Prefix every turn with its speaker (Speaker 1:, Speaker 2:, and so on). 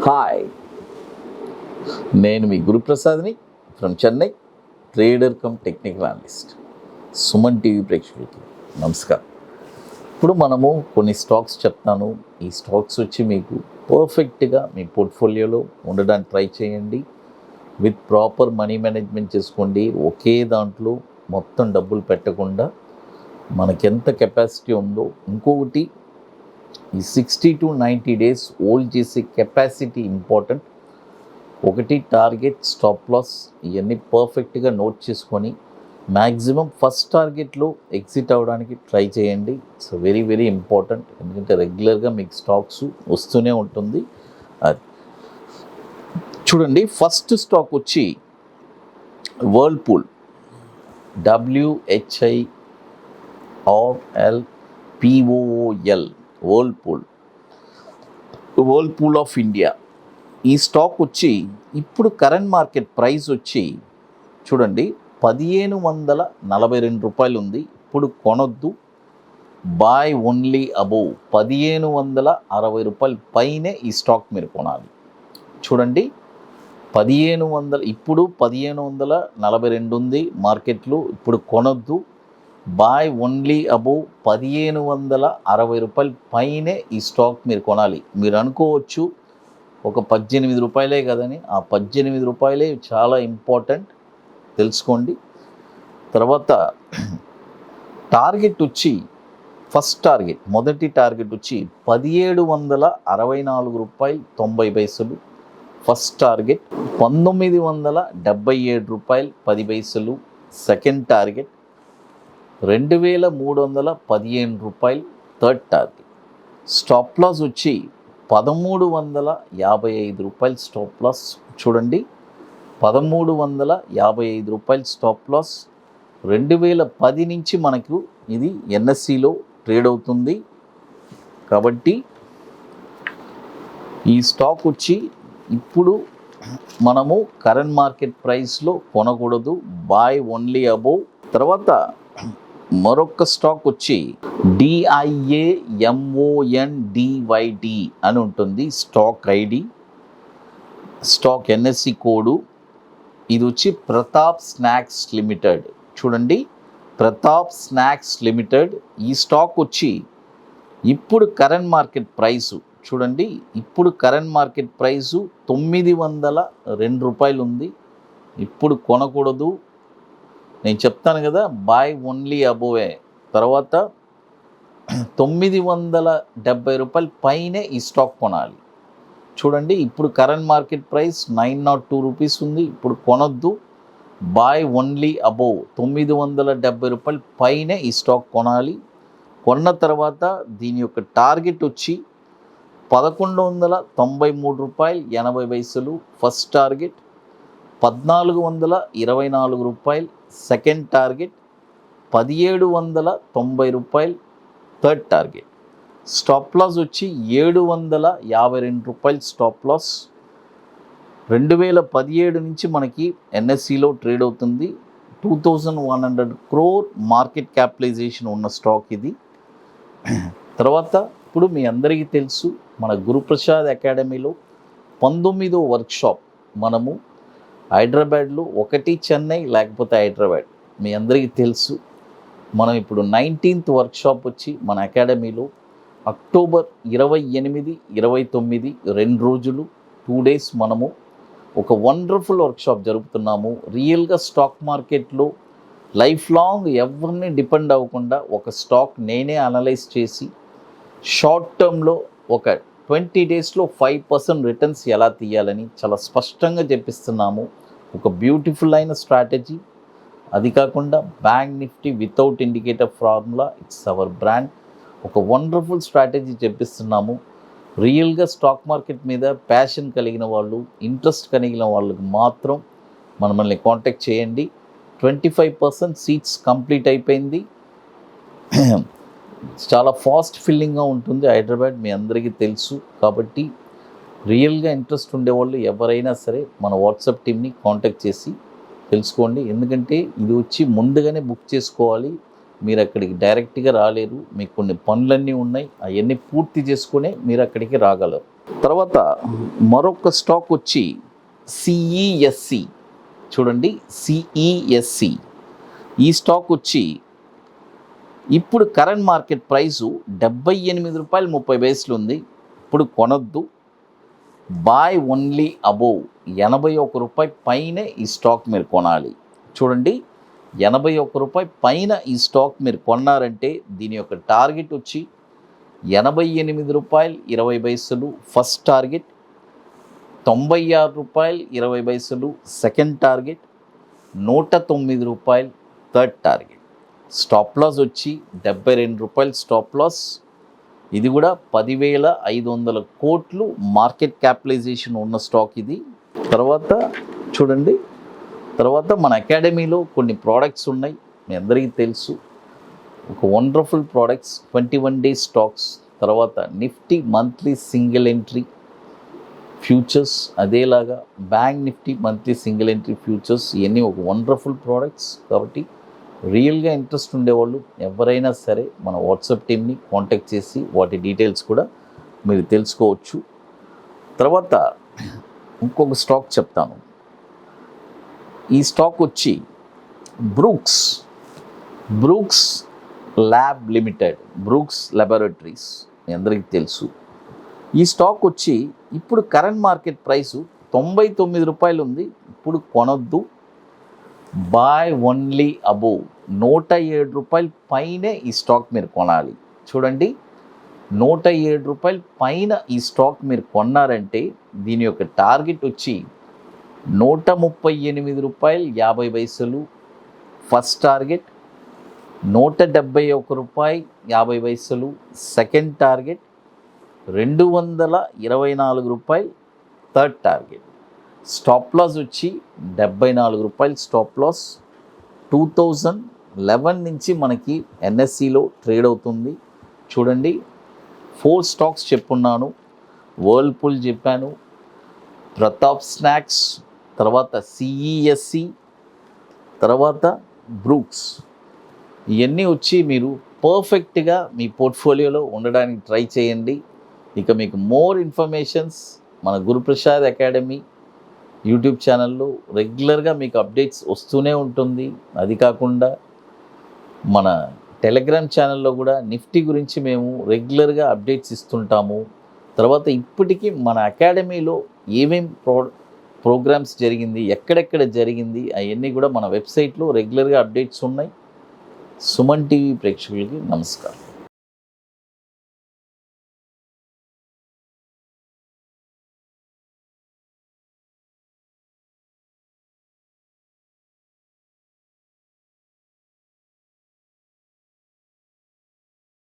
Speaker 1: Hi, నేను మీ గురుప్రసాద్ని from Chennai, trader cum technical analyst. Suman TV ప్రేక్షకులకి నమస్కారం. ఇప్పుడు మనము కొన్ని స్టాక్స్ చెప్తాను. ఈ స్టాక్స్ వచ్చి మీకు పర్ఫెక్ట్గా మీ పోర్ట్ఫోలియోలో ఉండడానికి ట్రై చేయండి. విత్ ప్రాపర్ మనీ మేనేజ్మెంట్ చేసుకోండి. ఒకే దాంట్లో మొత్తం డబ్బులు పెట్టకుండా మనకెంత కెపాసిటీ ఉందో, ఇంకొకటి ఈ 60 to 90 డేస్ హోల్డ్ చేసే కెపాసిటీ ఇంపార్టెంట్. ఒకటి టార్గెట్, స్టాప్ లాస్ ఇవన్నీ పర్ఫెక్ట్గా నోట్ చేసుకొని మ్యాక్సిమం ఫస్ట్ టార్గెట్లో ఎగ్జిట్ అవ్వడానికి ట్రై చేయండి. It's very very important. ఎందుకంటే రెగ్యులర్గా మీకు స్టాక్స్ వస్తూనే ఉంటుంది. అది చూడండి. ఫస్ట్ స్టాక్ వచ్చి Whirlpool, WHIRLPOOL, Whirlpool of India. ఈ స్టాక్ వచ్చి ఇప్పుడు కరెంట్ మార్కెట్ ప్రైస్ వచ్చి చూడండి 1542 రూపాయలు ఉంది. ఇప్పుడు కొనొద్దు, బాయ్ ఓన్లీ అబోవ్ 1560 రూపాయల పైనే ఈ స్టాక్ మీరు కొనాలి. చూడండి 1500, ఇప్పుడు 1542 ఉంది మార్కెట్లో. ఇప్పుడు కొనొద్దు, బాయ్ ఓన్లీ అబోవ్ 1560 రూపాయల పైనే ఈ స్టాక్ మీరు కొనాలి. మీరు అనుకోవచ్చు ఒక 18 రూపాయలే కదని. ఆ 18 రూపాయలే చాలా ఇంపార్టెంట్, తెలుసుకోండి. తర్వాత టార్గెట్ వచ్చి ఫస్ట్ టార్గెట్, మొదటి టార్గెట్ వచ్చి 1764 రూపాయలు 90 పైసలు. ఫస్ట్ టార్గెట్ 1977 రూపాయలు 10 పైసలు. సెకండ్ టార్గెట్ 2315 రూపాయలు థర్డ్ టార్గెట్. స్టాప్ లాస్ వచ్చి 1355 రూపాయలు స్టాప్ లాస్. చూడండి 1355 రూపాయలు స్టాప్ లాస్. 2010 నుంచి మనకు ఇది ఎన్ఎస్సిలో ట్రేడ్ అవుతుంది. కాబట్టి ఈ స్టాక్ వచ్చి ఇప్పుడు మనము కరెంట్ మార్కెట్ ప్రైస్లో కొనకూడదు, బాయ్ ఓన్లీ అబోవ్. తర్వాత మరొక స్టాక్ వచ్చి DIAMONDYD అని ఉంటుంది stock ID, stock NSC code. ఇది వచ్చి ప్రతాప్ స్నాక్స్ లిమిటెడ్. చూడండి ప్రతాప్ స్నాక్స్ లిమిటెడ్. ఈ స్టాక్ వచ్చి ఇప్పుడు కరెంట్ మార్కెట్ ప్రైసు చూడండి, ఇప్పుడు కరెంట్ మార్కెట్ ప్రైసు 902 రూపాయలు ఉంది. ఇప్పుడు కొనకూడదు, నేను చెప్తాను కదా, బాయ్ ఓన్లీ అబోవే. తర్వాత 970 రూపాయల పైనే ఈ స్టాక్ కొనాలి. చూడండి ఇప్పుడు కరెంట్ మార్కెట్ ప్రైస్ 902 రూపీస్ ఉంది. ఇప్పుడు కొనొద్దు, బాయ్ ఓన్లీ అబోవ్ 970 రూపాయల పైనే ఈ స్టాక్ కొనాలి. కొన్న తర్వాత దీని యొక్క టార్గెట్ వచ్చి 1193 రూపాయలు 80 పైసలు ఫస్ట్ టార్గెట్. 1424 రూపాయలు సెకండ్ టార్గెట్. 1790 రూపాయలు థర్డ్ టార్గెట్. స్టాప్ లాస్ వచ్చి 752 రూపాయలు స్టాప్ లాస్. 2017 నుంచి మనకి ఎన్ఎస్సిలో ట్రేడ్ అవుతుంది. 2100 crore మార్కెట్ క్యాపిటలైజేషన్ ఉన్న స్టాక్ ఇది. తర్వాత ఇప్పుడు మీ అందరికీ తెలుసు, మన గురుప్రసాద్ అకాడమీలో 19వ వర్క్షాప్ మనము హైదరాబాద్లో, ఒకటి చెన్నై లేకపోతే హైదరాబాద్, మీ అందరికీ తెలుసు. మనం ఇప్పుడు 19th వర్క్షాప్ వచ్చి మన అకాడమీలో అక్టోబర్ 28, 29 2 రోజులు 2 డేస్ మనము ఒక వండర్ఫుల్ వర్క్షాప్ జరుపుతున్నాము. రియల్గా స్టాక్ మార్కెట్లో లైఫ్ లాంగ్ ఎవరిని డిపెండ్ అవ్వకుండా ఒక స్టాక్ నేనే అనలైజ్ చేసి షార్ట్ టర్మ్లో ఒక 20 డేస్లో 5% రిటర్న్స్ ఎలా తీయాలని చాలా స్పష్టంగా చెప్పిస్తున్నాము. ఒక బ్యూటిఫుల్ అయిన స్ట్రాటజీ. అది కాకుండా bank Nifty without indicator formula, it's our brand. ఒక వండర్ఫుల్ స్ట్రాటజీ చెప్పిస్తున్నాము. రియల్గా స్టాక్ మార్కెట్ మీద ప్యాషన్ కలిగిన వాళ్ళు, ఇంట్రెస్ట్ కలిగిన వాళ్ళకి మాత్రం మనల్ని కాంటాక్ట్ చేయండి. 25% సీట్స్ కంప్లీట్ అయిపోయింది. చాలా ఫాస్ట్ ఫిల్లింగ్గా ఉంటుంది హైదరాబాద్, మీ అందరికీ తెలుసు. కాబట్టి రియల్గా ఇంట్రెస్ట్ ఉండేవాళ్ళు ఎవరైనా సరే మన వాట్సాప్ టీమ్ని కాంటాక్ట్ చేసి తెలుసుకోండి. ఎందుకంటే ఇది వచ్చి ముందుగానే బుక్ చేసుకోవాలి. మీరు అక్కడికి డైరెక్ట్గా రాలేరు, మీకు కొన్ని పనులన్నీ ఉన్నాయి, అవన్నీ పూర్తి చేసుకునే మీరు అక్కడికి రాగలరు. తర్వాత మరొక స్టాక్ వచ్చి సిఈఎస్సి. చూడండి, సిఈఎస్సి ఈ స్టాక్ వచ్చి ఇప్పుడు కరెంట్ మార్కెట్ ప్రైసు ₹78.30 ఉంది. ఇప్పుడు కొనొద్దు, బాయ్ ఓన్లీ అబోవ్ ₹81 పైనే ఈ స్టాక్ మీరు కొనాలి. చూడండి, ₹81 పైన ఈ స్టాక్ మీరు కొన్నారంటే దీని యొక్క టార్గెట్ వచ్చి ₹88.20 first target, ₹96.20 second target, ₹109 third target. Stop loss వచ్చి ₹72 స్టాప్ లాస్. ఇది కూడా 10,500 కోట్లు మార్కెట్ క్యాపిటలైజేషన్ ఉన్న స్టాక్ ఇది. తర్వాత చూడండి, తర్వాత మన అకాడమీలో కొన్ని ప్రోడక్ట్స్ ఉన్నాయి, మీ అందరికీ తెలుసు. ఒక వండర్ఫుల్ ప్రోడక్ట్స్ 21 డేస్ స్టాక్స్, తర్వాత Nifty monthly single entry futures, అదేలాగా bank Nifty monthly single entry futures, ఇవన్నీ ఒక వండర్ఫుల్ ప్రోడక్ట్స్. కాబట్టి రియల్గా ఇంట్రెస్ట్ ఉండేవాళ్ళు ఎవరైనా సరే మన వాట్సాప్ టీమ్ని కాంటాక్ట్ చేసి వాటి డీటెయిల్స్ కూడా మీరు తెలుసుకోవచ్చు. తర్వాత ఇంకొక స్టాక్ చెప్తాను. ఈ స్టాక్ వచ్చి Brooks lab limited, Brooks laboratories, మీ అందరికీ తెలుసు. ఈ స్టాక్ వచ్చి ఇప్పుడు కరెంట్ మార్కెట్ ప్రైసు ₹99 ఉంది. ఇప్పుడు కొనొద్దు, బాయ్ ఓన్లీ అబోవ్ ₹107 పైనే ఈ స్టాక్ మీరు కొనాలి. చూడండి, ₹107 పైన ఈ స్టాక్ మీరు కొన్నారంటే దీని యొక్క టార్గెట్ వచ్చి ₹138.50 first target, ₹171.50 second target, ₹224 third target. Stop loss వచ్చి ₹74 స్టాప్ లాస్. 2011 నుంచి మనకి ఎన్ఎస్సిలో ట్రేడ్ అవుతుంది. చూడండి, 4 స్టాక్స్ చెప్పున్నాను. వర్ల్పూల్ చెప్పాను, ప్రతాప్ స్నాక్స్, తర్వాత సిఈఎస్సి, తర్వాత బ్రూక్స్. ఇవన్నీ వచ్చి మీరు పర్ఫెక్ట్గా మీ పోర్ట్ఫోలియోలో ఉండడానికి ట్రై చేయండి. ఇక మీకు మోర్ ఇన్ఫర్మేషన్స్ మన గురుప్రసాద్ అకాడమీ యూట్యూబ్ ఛానల్లో రెగ్యులర్గా మీకు అప్డేట్స్ వస్తూనే ఉంటుంది. అది కాకుండా మన టెలిగ్రామ్ ఛానల్లో కూడా నిఫ్టీ గురించి మేము రెగ్యులర్గా అప్డేట్స్ ఇస్తుంటాము. తర్వాత ఇప్పటికీ మన అకాడమీలో ఏమేం ప్రోగ్రామ్స్ జరిగింది, ఎక్కడెక్కడ జరిగింది, అవన్నీ కూడా మన వెబ్సైట్లో రెగ్యులర్గా అప్డేట్స్ ఉన్నాయి. సుమన్ టీవీ ప్రేక్షకులకి నమస్కారం.